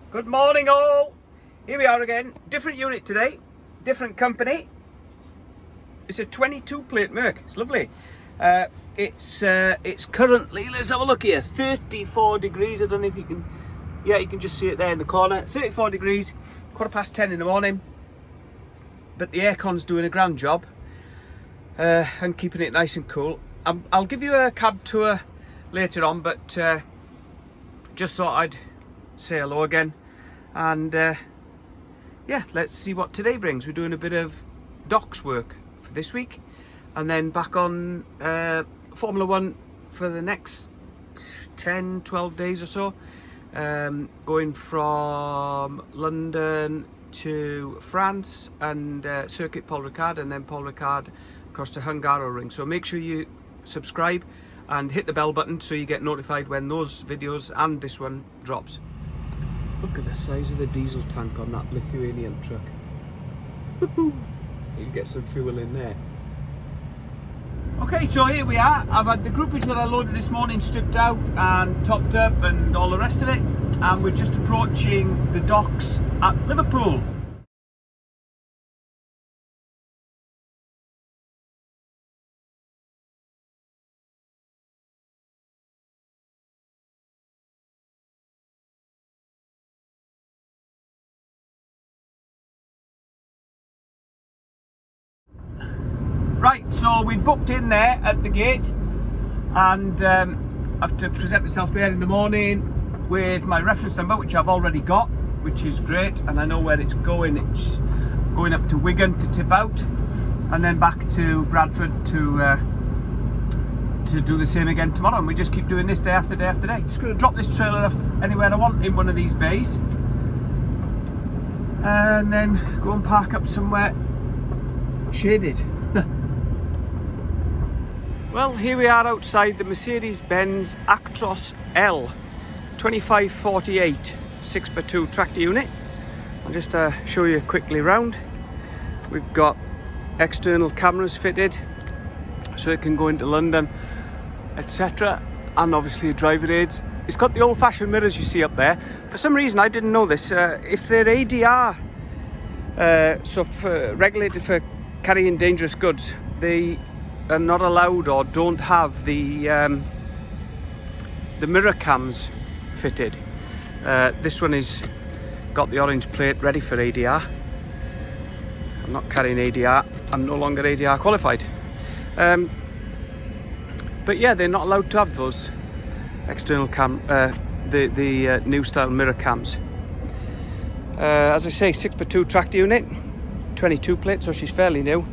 Good morning all. Here we are again, different unit today, different company. It's a 22 plate Merc, it's lovely. It's currently, let's have a look here, 34 degrees. I don't know if you can, yeah, you can just see it there in the corner. 34 degrees, 10:15 in the morning. But the aircon's doing a grand job and keeping it nice and cool. I'll give you a cab tour later on, but just thought I'd say hello again. And yeah, let's see what today brings. We're doing a bit of docks work for this week, and then back on Formula 1 for the next 10-12 days or so, going from London to France and Circuit Paul Ricard, and then Paul Ricard across to Hungaroring. So make sure you subscribe and hit the bell button so you get notified when those videos and this one drops. Look at the size of the diesel tank on that Lithuanian truck. You can get some fuel in there. Okay, so here we are. I've had the groupage that I loaded this morning stripped out and topped up and all the rest of it. And we're just approaching the docks at Liverpool. Right, so we booked in there at the gate, and I have to present myself there in the morning with my reference number, which I've already got, which is great, and I know where it's going. It's going up to Wigan to tip out, and then back to Bradford to do the same again tomorrow. And we just keep doing this day after day after day. Just going to drop this trailer off anywhere I want in one of these bays, and then go and park up somewhere shaded. Well, here we are outside the Mercedes Actros L 2548 6x2 tractor unit. I'll just show you quickly round. We've got external cameras fitted so it can go into London, etc., and obviously driver aids. It's got the old-fashioned mirrors you see up there. For some reason, I didn't know this, if they're ADR, regulated for carrying dangerous goods, they are not allowed or don't have the mirror cams fitted. This one is got the orange plate ready for ADR. I'm not carrying ADR. I'm no longer ADR qualified. But yeah, they're not allowed to have those external cam, the new style mirror cams. As I say, 6x2 tractor unit, 22 plate, so she's fairly new.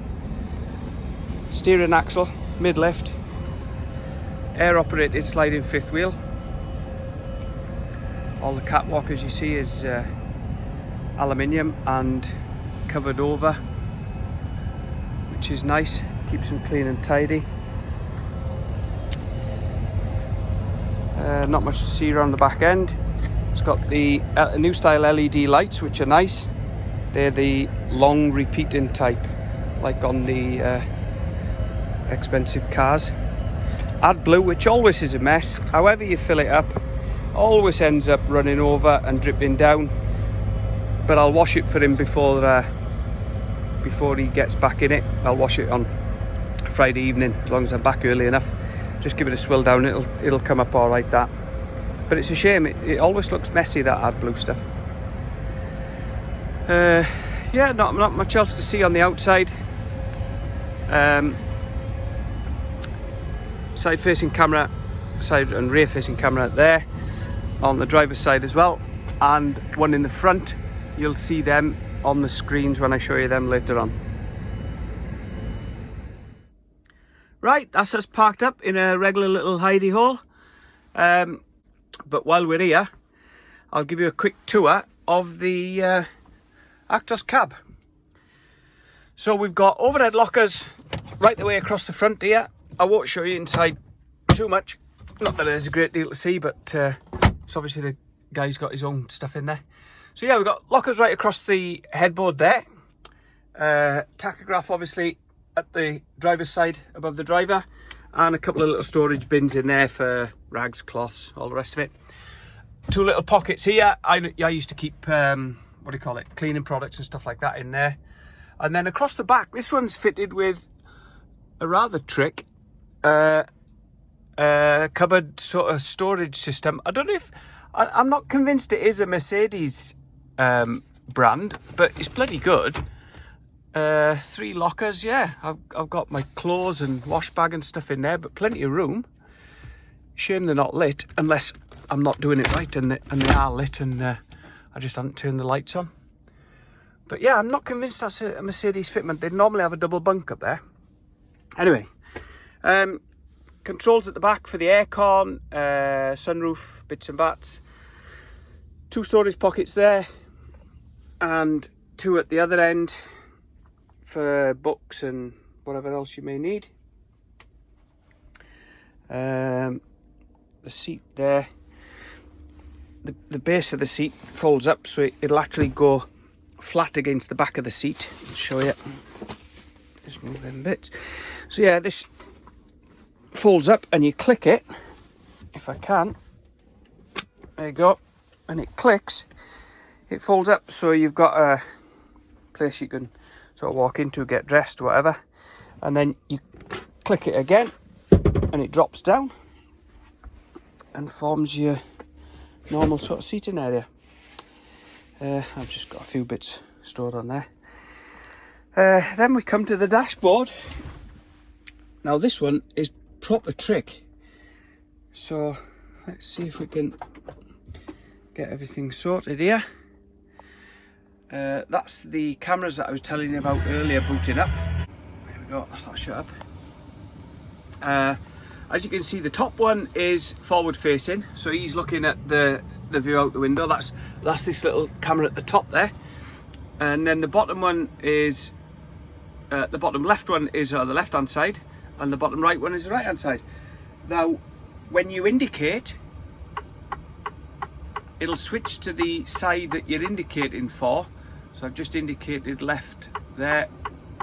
Steering axle, mid-lift, air operated sliding fifth wheel. All the catwalk, as you see, is aluminium and covered over, which is nice, keeps them clean and tidy. Not much to see around the back end. It's got the new style LED lights, which are nice. They're the long repeating type, like on the expensive cars. AdBlue, which always is a mess. However you fill it up, always ends up running over and dripping down. But I'll wash it for him before he gets back in it. I'll wash it on Friday evening, as long as I'm back early enough. Just give it a swill down, it'll come up all right, that. But it's a shame, it always looks messy, that AdBlue stuff. Yeah, not much else to see on the outside. Side facing camera, side and rear facing camera there on the driver's side as well, and one in the front. You'll see them on the screens when I show you them later on. Right, that's us parked up in a regular little hidey hole. But while we're here, I'll give you a quick tour of the Actros cab. So we've got overhead lockers right the way across the front here. I won't show you inside too much, not that there's a great deal to see, but it's obviously the guy's got his own stuff in there. So yeah, we've got lockers right across the headboard there. Tachograph obviously at the driver's side above the driver, and a couple of little storage bins in there for rags, cloths, all the rest of it. two little pockets here. I used to keep, what do you call it, cleaning products and stuff like that in there. And then across the back, this one's fitted with a rather trick cupboard sort of storage system. I don't know if, I'm not convinced it is a Mercedes brand, but it's bloody good. 3 lockers, yeah. I've got my clothes and wash bag and stuff in there, but plenty of room. Shame they're not lit, unless I'm not doing it right and they are lit and I just haven't turned the lights on. But yeah, I'm not convinced that's a Mercedes fitment. They normally have a double bunk up there. Anyway, controls at the back for the aircon, sunroof, bits and bats. 2 storage pockets there and 2 at the other end for books and whatever else you may need. The seat there, the base of the seat folds up, so it'll actually go flat against the back of the seat. I'll show you. Just move them bits. So yeah, this folds up and you click it, if I can. There you go. And it clicks. It folds up, so you've got a place you can sort of walk into, get dressed, whatever. And then you click it again and it drops down and forms your normal sort of seating area. I've just got a few bits stored on there. Then we come to the dashboard. Now this one is proper trick. So let's see if we can get everything sorted here. That's the cameras that I was telling you about earlier booting up. There we go, that's that shut up. As you can see, the top one is forward facing, so he's looking at the view out the window. That's this little camera at the top there. And then the bottom one is, the bottom left one is on the left hand side, and the bottom right one is the right hand side. Now, when you indicate, it'll switch to the side that you're indicating for. So I've just indicated left there,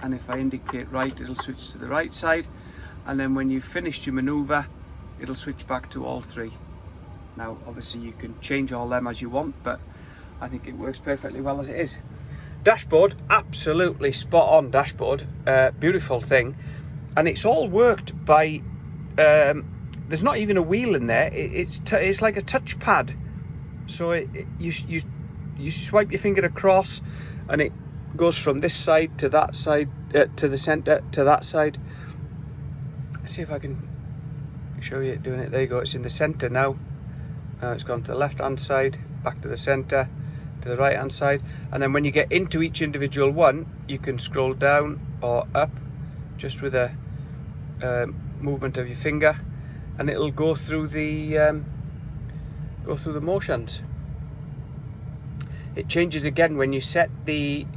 and if I indicate right, it'll switch to the right side. And then when you've finished your manoeuvre, it'll switch back to all 3. Now, obviously you can change all them as you want, but I think it works perfectly well as it is. Dashboard, absolutely spot on dashboard, beautiful thing. And it's all worked by, there's not even a wheel in there, it's like a touchpad. So you swipe your finger across and it goes from this side to that side, to the centre, to that side. Let's see if I can show you it doing it. There you go, it's in the centre now. Now it's gone to the left hand side, back to the centre, to the right hand side. And then when you get into each individual one, you can scroll down or up just with a movement of your finger, and it'll go through the motions. It changes again when you set the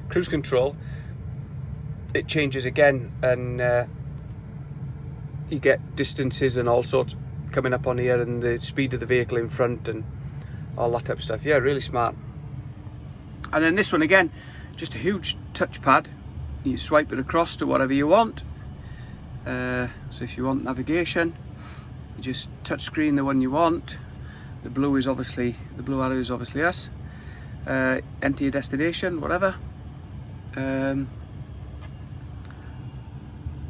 cruise control. It changes again, and you get distances and all sorts coming up on here, and the speed of the vehicle in front and all that type of stuff. Yeah, really smart. And then this one again, just a huge touchpad. You swipe it across to whatever you want. So if you want navigation, you just touch screen the one you want. The blue arrow is obviously us. Enter your destination, whatever.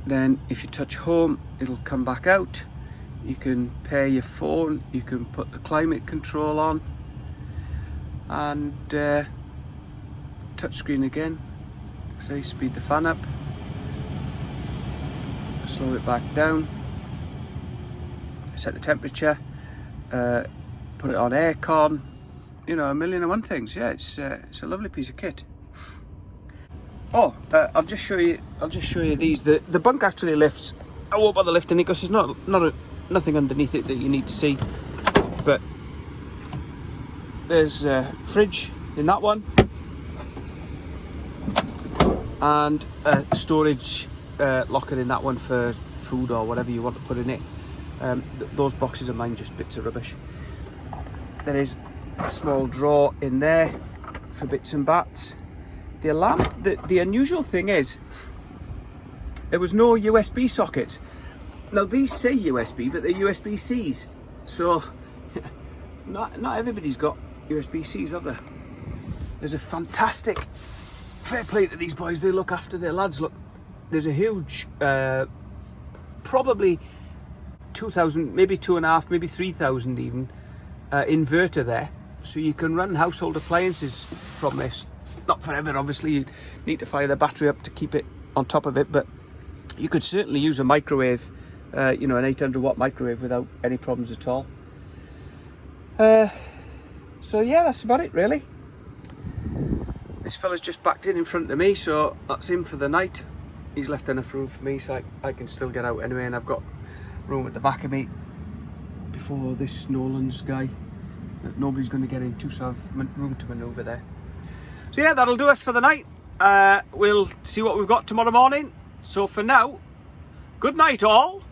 Then if you touch home, it'll come back out. You can pair your phone, you can put the climate control on, and touch screen again. So you speed the fan up, slow it back down, set the temperature, put it on aircon, you know, 1,000,001 things. Yeah, it's a lovely piece of kit. Oh, I'll just show you these. The bunk actually lifts. I won't bother lifting it because there's nothing underneath it that you need to see. But there's a fridge in that one, and a storage locker in that one for food or whatever you want to put in it. Those boxes are mine, just bits of rubbish. There is a small drawer in there for bits and bats. The alarm, the unusual thing is, there was no USB socket. Now these say USB, but they're USB-Cs. So not everybody's got USB-Cs, have they? There's a fantastic, fair play to these boys, they look after their lads. Look, there's a huge, probably 2,000, maybe 2.5, maybe 3,000 even, inverter there. So you can run household appliances from this. Not forever, obviously, you need to fire the battery up to keep it on top of it, but you could certainly use a microwave, you know, an 800 watt microwave without any problems at all. So yeah, that's about it really. This fella's just backed in front of me, so that's him for the night. He's left enough room for me so I can still get out anyway, and I've got room at the back of me before this Nolan's guy that nobody's going to get into, so I've room to manoeuvre there. So yeah, that'll do us for the night. We'll see what we've got tomorrow morning. So for now, good night all.